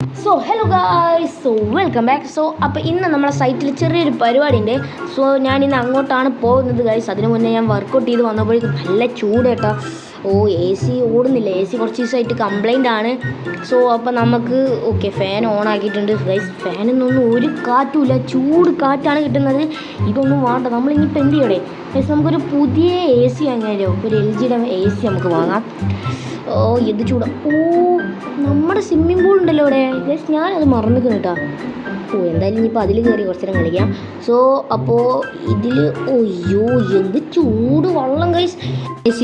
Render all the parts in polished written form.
So hello guys, so welcome back. So അപ്പോൾ ഇന്ന് നമ്മുടെ സൈറ്റിൽ ചെറിയൊരു പരിപാടി ഉണ്ട്. സോ ഞാനിന്ന് അങ്ങോട്ടാണ് പോകുന്നത് ഗായ്സ്. അതിന് മുന്നേ ഞാൻ വർക്കൗട്ട് ചെയ്ത് വന്നപ്പോഴേക്കും നല്ല ചൂട് കേട്ടോ. എ സി ഓടുന്നില്ല, എ സി കുറച്ച് ദിവസമായിട്ട് കംപ്ലൈൻ്റ് ആണ്. സോ അപ്പോൾ നമുക്ക് ഫാൻ ഓൺ ആക്കിയിട്ടുണ്ട് ഗൈസ്. ഫാനിന്നൊന്നും ഒരു കാറ്റുമില്ല, ചൂട് കാറ്റാണ് കിട്ടുന്നത്. ഇതൊന്നും വേണ്ട, നമ്മളിനിയിപ്പോൾ എന്ത് ചെയ്യണേ ഗൈസ്, നമുക്കൊരു പുതിയ എ സി വാങ്ങിയാലോ? ഒരു LGയുടെ എ സി നമുക്ക് വാങ്ങാം. എന്ത് ചൂടാ. നമ്മുടെ സ്വിമ്മിംഗ് പൂൾ ഉണ്ടല്ലോ ഇവിടെ ഗൈസ്, ഞാനത് മറന്നിരിക്കുന്നു കേട്ടോ. എന്തായാലും ഇനിയിപ്പോൾ അതിൽ കയറി കുറച്ച് നേരം കളിക്കാം. സോ അപ്പോൾ ഇതിൽ എന്ത് ചൂട് വെള്ളം ഗൈസ്.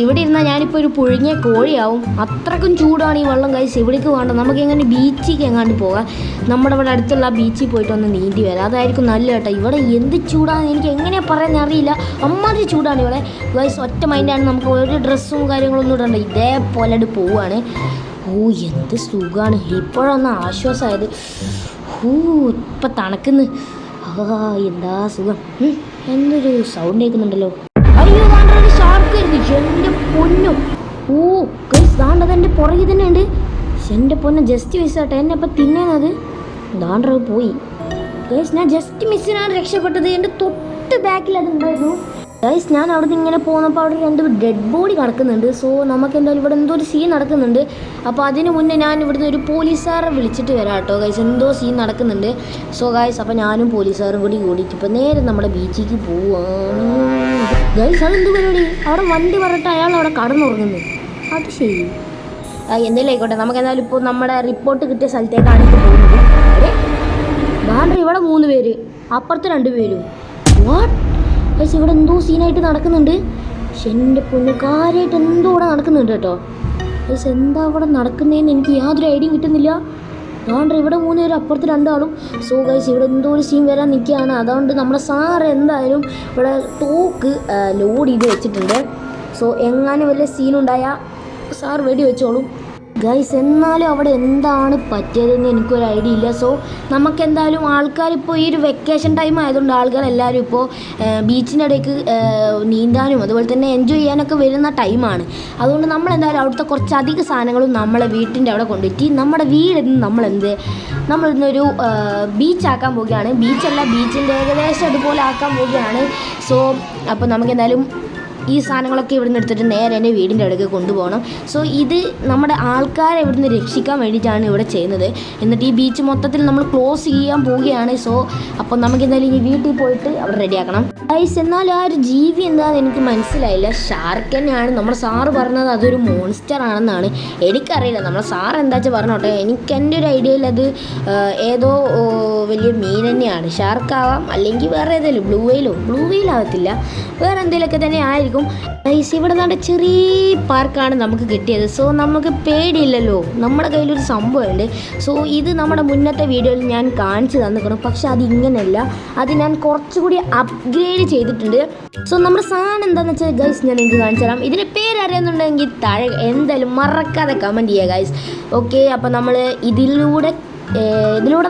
ഇവിടെ ഇരുന്നാൽ ഞാനിപ്പോൾ ഒരു പുഴുങ്ങിയ കോഴിയാവും, അത്രക്കും ചൂടാണ് ഈ വെള്ളം ഗൈസ്. ഇവിടേക്ക് വേണ്ട, നമുക്ക് എങ്ങനെ ബീച്ചിലേക്ക് എങ്ങാണ്ട് പോകാം. നമ്മുടെ ഇവിടെ അടുത്തുള്ള ബീച്ചിൽ പോയിട്ട് ഒന്ന് നീന്തി വരാം, അതായിരിക്കും നല്ല കേട്ടോ. ഇവിടെ എന്ത് ചൂടാണ് എനിക്ക് എങ്ങനെയാണ് പറയാൻ അറിയില്ല, അമ്മാതിരി ചൂടാണ് ഇവിടെ ഗൈസ്. ഒറ്റ മൈൻഡാണ്, നമുക്ക് ഒരു ഡ്രസ്സും കാര്യങ്ങളൊന്നും ഇടണ്ട, ഇതേപോലെ പോവാണ്. എന്ത് സുഖമാണ്, ഇപ്പോഴൊന്ന് ആശ്വാസമായത്. ഇപ്പം തണുക്കുന്നു, എന്താ സുഖം. എന്തൊരു സൗണ്ട് കേൾക്കുന്നുണ്ടല്ലോ. അയ്യോ താണ്ടൊരു ഷാർക്ക് ആയിരുന്നു, എൻ്റെ പൊന്നും. ഗൈസ് താണ്ടത് എൻ്റെ പുറകിൽ തന്നെ ഉണ്ട്. എൻ്റെ പൊന്നെ ജസ്റ്റ് മിസ്സാട്ടെ, എന്നെ അപ്പം തിന്നേന്നത്. താണ്ടത് പോയി ഗൈസ്, ഞാൻ ജസ്റ്റ് മിസ്സിനാണ് രക്ഷപ്പെട്ടത്. എൻ്റെ തൊട്ട് ബാക്കിൽ അത് ഉണ്ടായിരുന്നു ഗൈസ്. ഞാൻ അവിടെ നിന്ന് ഇങ്ങനെ പോകുന്നപ്പോൾ അവിടെ രണ്ട് ഡെഡ് ബോഡി കിടക്കുന്നുണ്ട്. സോ നമുക്ക് എന്തായാലും ഇവിടെ എന്തോ ഒരു സീൻ നടക്കുന്നുണ്ട്. അപ്പോൾ അതിന് മുന്നേ ഞാൻ ഇവിടുന്ന് ഒരു പോലീസുകാരെ വിളിച്ചിട്ട് വരാം കേട്ടോ ഗൈസ്, എന്തോ സീൻ നടക്കുന്നുണ്ട്. സോ ഗൈസ്, അപ്പോൾ ഞാനും പോലീസുകാരും കൂടിയിട്ട് ഇപ്പോൾ നേരെ നമ്മുടെ ബീച്ചിലേക്ക് പോവാണ് ഗൈസ്. അതെന്ത് പരിപാടി, അവിടെ വണ്ടി പറഞ്ഞിട്ട് അയാൾ അവിടെ കടന്നുറങ്ങുന്നു. അത് ശരി, എന്തെങ്കിലും ആയിക്കോട്ടെ. നമുക്ക് എന്തായാലും ഇപ്പോൾ നമ്മുടെ റിപ്പോർട്ട് കിട്ടിയ സ്ഥലത്തേക്കാണ് ഇപ്പോൾ പോകുന്നത്. ബാൻഡർ ഇവിടെ 3 പേര്, അപ്പുറത്ത് 2 പേരും. വാട്ട് ഗൈസ്, ഇവിടെ എന്തോ സീനായിട്ട് നടക്കുന്നുണ്ട്. പക്ഷെ എൻ്റെ പൊന്നു, കാര്യമായിട്ട് എന്തോ ഇവിടെ നടക്കുന്നുണ്ട് കേട്ടോ ഗൈസ്. എന്താ അവിടെ നടക്കുന്നതെന്ന് എനിക്ക് യാതൊരു ഐഡിയയും കിട്ടുന്നില്ല. അതുകൊണ്ട് ഇവിടെ 3 പേരും, അപ്പുറത്ത് 2 ആളും. സോ ഗൈസ്, ഇവിടെ എന്തോ ഒരു സീൻ വരാൻ നിൽക്കുകയാണ്. അതുകൊണ്ട് നമ്മുടെ സാറ് എന്തായാലും ഇവിടെ തോക്ക് ലോഡ് ചെയ്ത് വെച്ചിട്ടുണ്ട്. സോ എങ്ങാനും വലിയ സീനുണ്ടായാൽ സാർ വെടി വെച്ചോളും ഗൈസ്. എന്നാലും അവിടെ എന്താണ് പറ്റിയതെന്ന് എനിക്കൊരു ഐഡിയ ഇല്ല. സോ നമുക്കെന്തായാലും ആൾക്കാരിപ്പോൾ ഈ ഒരു വെക്കേഷൻ ടൈം ആയതുകൊണ്ട് ആൾക്കാരെല്ലാവരും ഇപ്പോൾ ബീച്ചിൻ്റെ ഇടയ്ക്ക് നീന്താനും അതുപോലെ തന്നെ എൻജോയ് ചെയ്യാനൊക്കെ വരുന്ന ടൈമാണ്. അതുകൊണ്ട് നമ്മളെന്തായാലും അവിടുത്തെ കുറച്ചധികം സാധനങ്ങളും നമ്മളെ വീട്ടിൻ്റെ അവിടെ കൊണ്ടുപോയിട്ട് നമ്മുടെ വീടിന്ന് നമ്മളിന്നൊരു ബീച്ചാക്കാൻ പോവുകയാണ്. ബീച്ചല്ല, ബീച്ചിൻ്റെ ഏകദേശം അതുപോലെ ആക്കാൻ പോവുകയാണ്. സോ അപ്പോൾ നമുക്കെന്തായാലും ഈ സാധനങ്ങളൊക്കെ ഇവിടുന്ന് എടുത്തിട്ട് നേരെ എൻ്റെ വീടിൻ്റെ അടുക്ക് കൊണ്ടുപോകണം. സോ ഇത് നമ്മുടെ ആൾക്കാരെ ഇവിടുന്ന് രക്ഷിക്കാൻ വേണ്ടിയിട്ടാണ് ഇവിടെ ചെയ്യുന്നത്. എന്നിട്ട് ഈ ബീച്ച് മൊത്തത്തിൽ നമ്മൾ ക്ലോസ് ചെയ്യാൻ പോവുകയാണ്. സോ അപ്പോൾ നമുക്ക് എന്തായാലും ഈ വീട്ടിൽ പോയിട്ട് അവിടെ റെഡിയാക്കണം ഗൈസ്. എന്നാൽ ആ ഒരു ജീവി എന്താണെന്ന് എനിക്ക് മനസ്സിലായില്ല. ഷാർക്ക് തന്നെയാണ്. നമ്മുടെ സാറ് പറഞ്ഞത് അതൊരു മോൺസ്റ്റർ ആണെന്നാണ്. എനിക്കറിയില്ല, നമ്മുടെ സാറ് എന്താ വെച്ചാൽ പറഞ്ഞോട്ടെ. എനിക്ക് എൻ്റെ ഒരു ഐഡിയയിൽ അത് ഏതോ വലിയ മീൻ തന്നെയാണ്. ഷാർക്കാവാം, അല്ലെങ്കിൽ വേറെ ഏതെങ്കിലും ബ്ലൂ വെയിൽ ആകത്തില്ല, വേറെ എന്തെങ്കിലുമൊക്കെ തന്നെ ആയിരിക്കും ഗൈസ്. ഇവിടെ നല്ല ചെറിയ പാർക്കാണ് നമുക്ക് കിട്ടിയത്. സോ നമുക്ക് പേടിയില്ലല്ലോ, നമ്മുടെ കയ്യിലൊരു സംഭവമുണ്ട്. സോ ഇത് നമ്മുടെ മുന്നത്തെ വീഡിയോയിൽ ഞാൻ കാണിച്ചു തന്നിക്കണം, പക്ഷെ അതിങ്ങനെയല്ല, അത് ഞാൻ കുറച്ചുകൂടി അപ്ഗ്രേഡ് ചെയ്തിട്ടുണ്ട്. സോ നമ്മുടെ സാധനം എന്താണെന്ന് വെച്ചാൽ ഗൈസ്, ഞാൻ നിങ്ങൾക്ക് കാണിച്ചു തരാം. ഇതിൻ്റെ പേരറിയുന്നുണ്ടെങ്കിൽ താഴെ എന്തായാലും മറക്കാതെ കമൻറ്റ് ചെയ്യുക ഗൈസ്. അപ്പോൾ നമ്മൾ ഇതിലൂടെ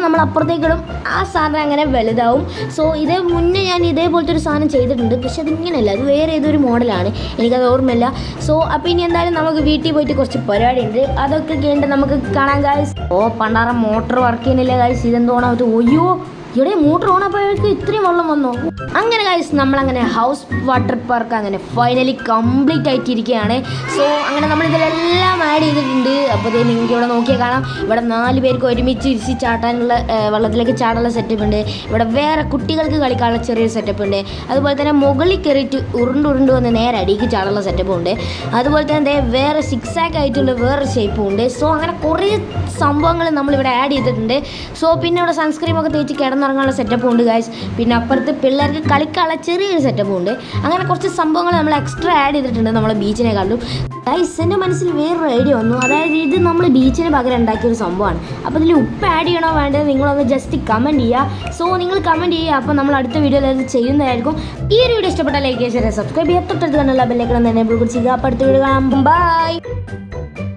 നമ്മൾ അപ്പുറത്തേക്കിടും, ആ സാധനം അങ്ങനെ വലുതാവും. സോ ഇതേ മുന്നേ ഞാൻ ഇതേപോലത്തെ ഒരു സാധനം ചെയ്തിട്ടുണ്ട്, പക്ഷെ അതിങ്ങനെയല്ല, അത് വേറെ ഏതൊരു മോഡലാണ്, എനിക്കത് ഓർമ്മയില്ല. സോ അപ്പോൾ ഇനി എന്തായാലും നമുക്ക് വീട്ടിൽ പോയിട്ട് കുറച്ച് പരിപാടിയുണ്ട്, അതൊക്കെ കേട്ട് നമുക്ക് കാണാം ഗൈസ്. പണ്ടാറ മോട്ടർ വർക്ക് ചെയ്യുന്നില്ല ഗൈസ്, ഇതെന്തോണാവത്ത്. ഇവിടെ മോട്ടർ ഓണായപ്പോഴേക്ക് ഇത്രയും വെള്ളം വന്നോ. അങ്ങനെ ഗൈസ്, നമ്മളങ്ങനെ ഹൗസ് വാട്ടർ പാർക്ക് അങ്ങനെ ഫൈനലി കംപ്ലീറ്റ് ആയിട്ടിരിക്കുകയാണ്. സോ അങ്ങനെ നമ്മളിതിലെല്ലാം ആഡ് ചെയ്തിട്ടുണ്ട്. അപ്പോൾ നിങ്ങൾക്ക് ഇവിടെ നോക്കിയാൽ കാണാം, ഇവിടെ 4 പേർക്ക് ഒരുമിച്ച് ഇരിച്ച് ചാട്ടാനുള്ള വെള്ളത്തിലേക്ക് ചാടാനുള്ള സെറ്റപ്പ് ഉണ്ട്. ഇവിടെ വേറെ കുട്ടികൾക്ക് കളിക്കാനുള്ള ചെറിയൊരു സെറ്റപ്പ് ഉണ്ട്. അതുപോലെ തന്നെ മുകളിൽ കയറിയിട്ട് ഉരുണ്ട് വന്ന് നേരെ അടിക്ക് ചാടാനുള്ള സെറ്റപ്പും ഉണ്ട്. അതുപോലെ തന്നെ വേറെ 6 ആക്ക് ആയിട്ടുള്ള വേറെ ഷേപ്പും ഉണ്ട്. സോ അങ്ങനെ കുറേ സംഭവങ്ങൾ നമ്മളിവിടെ ആഡ് ചെയ്തിട്ടുണ്ട്. സോ പിന്നെ ഇവിടെ സൺസ്ക്രീം ഒക്കെ തേച്ച് കിടന്നിറങ്ങാനുള്ള സെറ്റപ്പും ഉണ്ട് ഗൈസ്. പിന്നെ അപ്പുറത്ത് പിള്ളേർക്ക് കളിക്കാനുള്ള ചെറിയൊരു സെറ്റപ്പും ഉണ്ട്. അങ്ങനെ കുറച്ച് സംഭവങ്ങൾ നമ്മൾ എക്സ്ട്രാ ആഡ് ചെയ്തിട്ടുണ്ട് നമ്മളെ ബീച്ചിനെക്കാളും ഗൈസ്. എൻ്റെ മനസ്സിൽ വേറൊരു ഐഡിയ വന്നു, അതായത് ഇത് നമ്മൾ ബീച്ചിന് പകരം ഉണ്ടാക്കിയൊരു സംഭവമാണ്. അപ്പോൾ ഇതിൽ ഉപ്പ് ആഡ് ചെയ്യണോ വേണ്ടത് നിങ്ങളൊന്ന് ജസ്റ്റ് കമൻറ്റ് ചെയ്യുക. സോ നിങ്ങൾ കമൻറ്റ് ചെയ്യുക, അപ്പോൾ നമ്മൾ അടുത്ത വീഡിയോയിൽ അത് ചെയ്യുന്നതായിരിക്കും. ഈ ഒരു വീഡിയോ ഇഷ്ടപ്പെട്ടാൽ ലൈക്ക് ചെയ്യുക, സബ്സ്ക്രൈബ് ചെയ്യുക, തൊട്ടടുത്ത് കണ്ടുള്ള ബെല്ലൈക്കൺ തന്നെ കുറിച്ച് ചെയ്യുക. അപ്പോൾ അടുത്ത വീഡിയോ കാണാം, ബൈ.